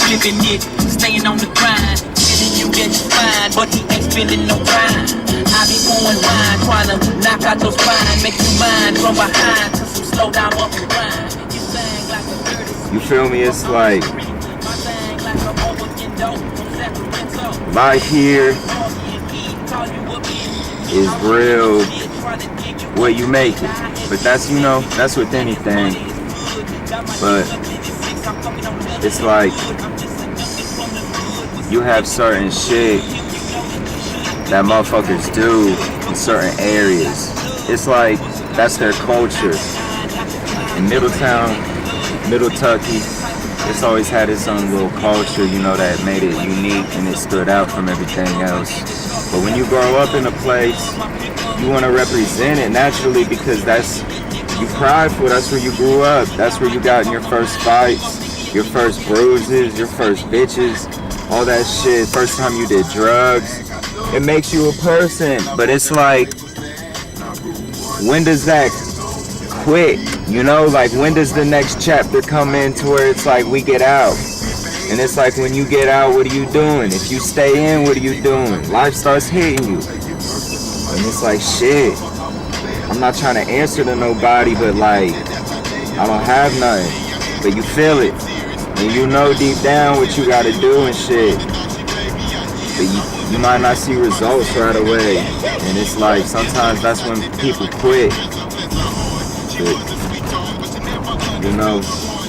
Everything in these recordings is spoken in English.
Flipping it, staying on the grind, telling you that you're fine, but he ain't feeling no grind. I be pouring wine, trying to knock out your spine, make you mine from behind, cause some slow down up and grind. You sang like a dirty. You feel me? It's like life here is real, what you make it. But that's, you know, that's with anything. But it's like you have certain shit that motherfuckers do in certain areas. It's like that's their culture. In Middletucky, it's always had its own little culture, you know, that made it unique and it stood out from everything else. But when you grow up in a place, you want to represent it naturally because that's, you prideful, that's where you grew up, that's where you got in your first fights, your first bruises, your first bitches, all that shit, first time you did drugs. It makes you a person, but it's like, when does that quit? You know, like when does the next chapter come in to where it's like we get out? And it's like when you get out, what are you doing? If you stay in, what are you doing? Life starts hitting you. And it's like, shit, I'm not trying to answer to nobody, but like, I don't have nothing. But you feel it. And you know deep down what you gotta do and shit. But you might not see results right away. And it's like, sometimes that's when people quit. But, you know,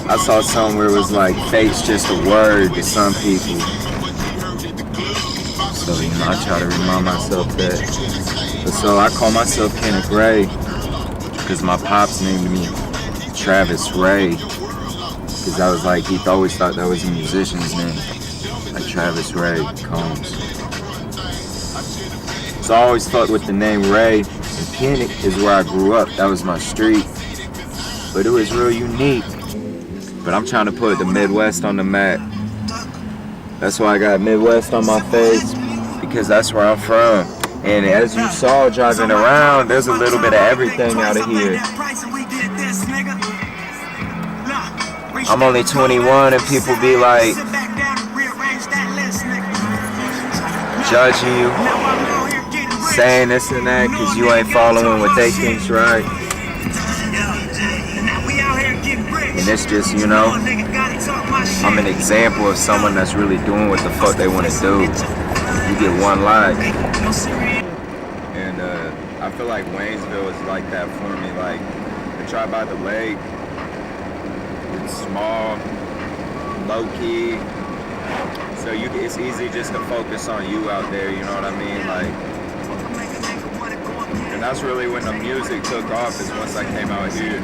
I saw something where it was like, fate's just a word to some people. So, you know, I try to remind myself that. But so I call myself KenicRay because my pops named me Travis Ray. Because I was like, he always thought that was a musician's name. Like Travis Ray Combs. So I always fucked with the name Ray. And Kenick is where I grew up. That was my street. But it was real unique. But I'm trying to put the Midwest on the map. That's why I got Midwest on my face, because that's where I'm from. And as you saw driving around, there's a little bit of everything out of here. I'm only 21 and people be like judging you, saying this and that because you ain't following what they think's right. And it's just, you know, I'm an example of someone that's really doing what the fuck they want to do. You get one life. And I feel like Waynesville is like that for me. Like, I try by the lake. It's small, low key. So it's easy just to focus on you out there, you know what I mean? Like, and that's really when the music took off, is once I came out here.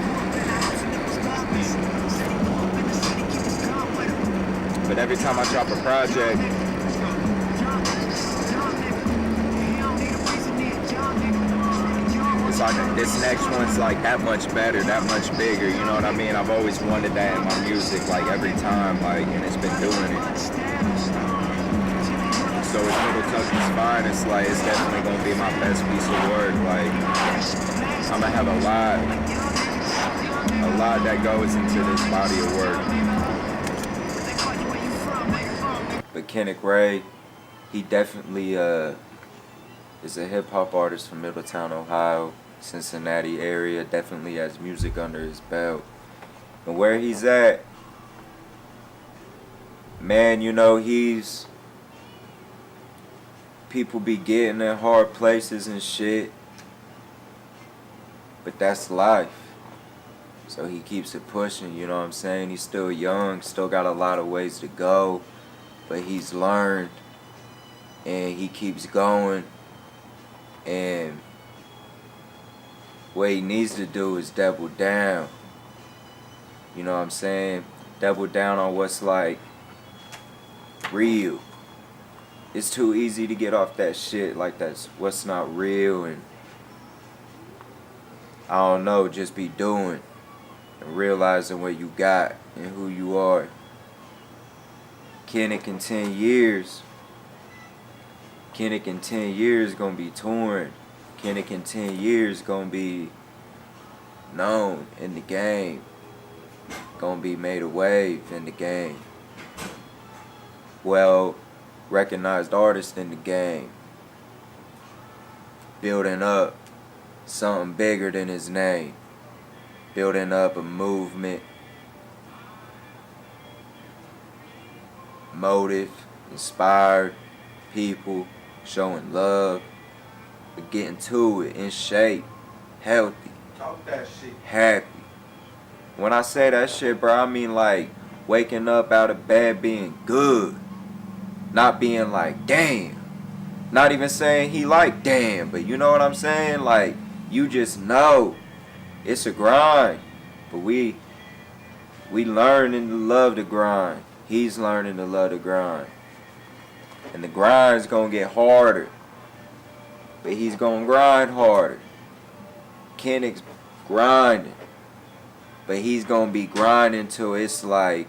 But every time I drop a project, it's like this next one's like that much better, that much bigger, you know what I mean? I've always wanted that in my music, like every time, like, and it's been doing it. So it's Middletucky's fine, it's like, it's definitely gonna be my best piece of work. Like, I'm gonna have a lot that goes into this body of work. But KenicRay, he definitely is a hip-hop artist from Middletown, Ohio, Cincinnati area, definitely has music under his belt. And where he's at, man, you know, people be getting in hard places and shit, but that's life. So he keeps it pushing, you know what I'm saying? He's still young, still got a lot of ways to go, but he's learned, and he keeps going. And what he needs to do is double down. You know what I'm saying? Double down on what's like real. It's too easy to get off that shit like that's what's not real, and I don't know, just be doing. and realizing what you got and who you are. Kenic in 10 years. Kenic in 10 years gonna be touring. Kenic in 10 years gonna be known in the game. Gonna be made a wave in the game. Well recognized artist in the game. Building up something bigger than his name. Building up a movement. Motive, inspired people, showing love, but getting to it in shape, healthy, Talk that shit. happy. When I say that shit, bro, I mean like waking up out of bed being good, not being like damn. Not even saying he like damn, but you know what I'm saying? Like you just know it's a grind, but we learning to love the grind. He's learning to love the grind. And the grind's gonna get harder. But he's gonna grind harder. Kenic's grinding. But he's gonna be grinding till it's like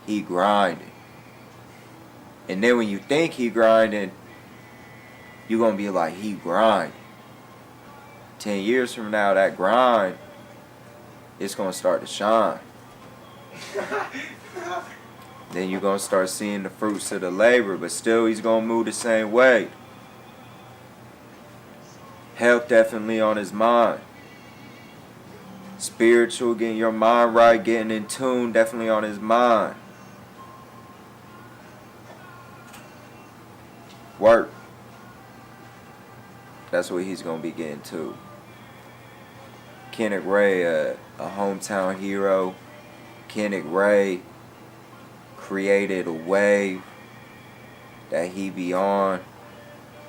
he grinding. And then when you think he grinding, you gonna be like, he grinding. 10 years from now, that grind, it's gonna start to shine. Then you're going to start seeing the fruits of the labor, but still he's going to move the same way. Health definitely on his mind. Spiritual, getting your mind right, getting in tune, definitely on his mind. Work. That's what he's going to be getting to. KenicRay, a hometown hero. KenicRay created a wave that he be on.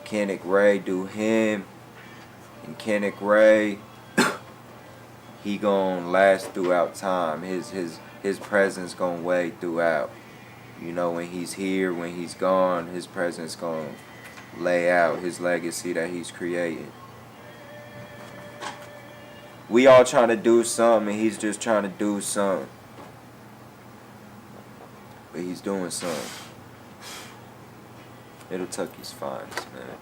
KenicRay do him, and KenicRay he gon' last throughout time. His presence gon' wait throughout. You know, when he's here, when he's gone, his presence gon' lay out his legacy that he's creating. We all trying to do something, and he's just trying to do something. But he's doing something. Middletucky's finest, man.